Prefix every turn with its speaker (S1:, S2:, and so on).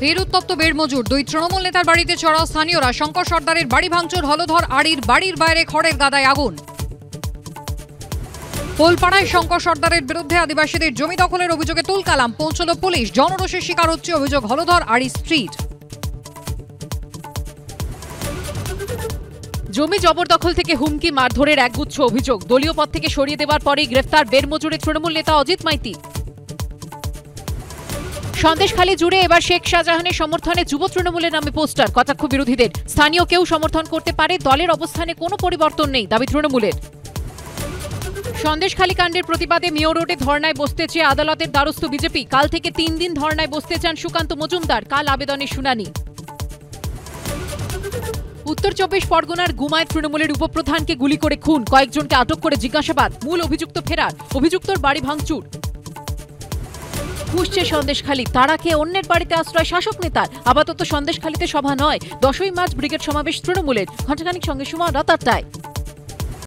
S1: ফের উত্তপ্ত বেড়মজুর। দুই তৃণমূল নেতার বাড়িতে চড়াও স্থানীয়রা। শঙ্কর সর্দারের বাড়ি ভাঙচুর, হলধর আড়ির বাড়ির বাইরে খড়ের গাদায় আগুন। পোলপাড়ায় শঙ্কর সর্দারের বিরুদ্ধে আদিবাসীদের জমি দখলের অভিযোগে তুলকালাম। পৌঁছল পুলিশ। জনরোষের শিকার হচ্ছে অভিযোগ হলধর আড়ি স্ট্রিট।
S2: জমি জবরদখল থেকে হুমকি, মারধরের একগুচ্ছ অভিযোগ। দলীয় পদ থেকে সরিয়ে দেওয়ার পরেই গ্রেফতার বেড়মজুরের তৃণমূল নেতা অজিত মাইতি। সন্দেশখালী জুড়ে এবার শেখ শাহজাহানের সমর্থনে যুব তৃণমূলের নামে পোস্টার। কটাক্ষ বিরোধীদের। স্থানীয় কেউ সমর্থন করতে পারে, দলের অবস্থানে কোনো পরিবর্তন নেই, দাবি তৃণমূলের। সন্দেশখালী কাণ্ডের প্রতিবাদে মেয়র রোডে ধর্নায় বসতে চেয়ে আদালতের দ্বারস্থ বিজেপি। কাল থেকে 3 দিন ধর্নায় বসতে চান সুকান্ত মজুমদার। কাল আবেদনের শুনানি। উত্তর 24 পরগনার গুমায় তৃণমূলের উপপ্রধানকে গুলি করে খুন, কয়েকজনকে আটক করে জিজ্ঞাসাবাদ। মূল অভিযুক্ত ফেরার, অভিযুক্তর বাড়ি ভাঙচুর। পুষছে সন্দেশখালী, তারা খেয়ে অন্যের বাড়িতে আশ্রয় শাসক নেতার। আপাতত সন্দেশখালীতে সভা নয়, 10ই মার্চ ব্রিগেড সমাবেশ তৃণমূলের। ঘণ্টাখানিক সঙ্গে সুমন, রাত 8টায়।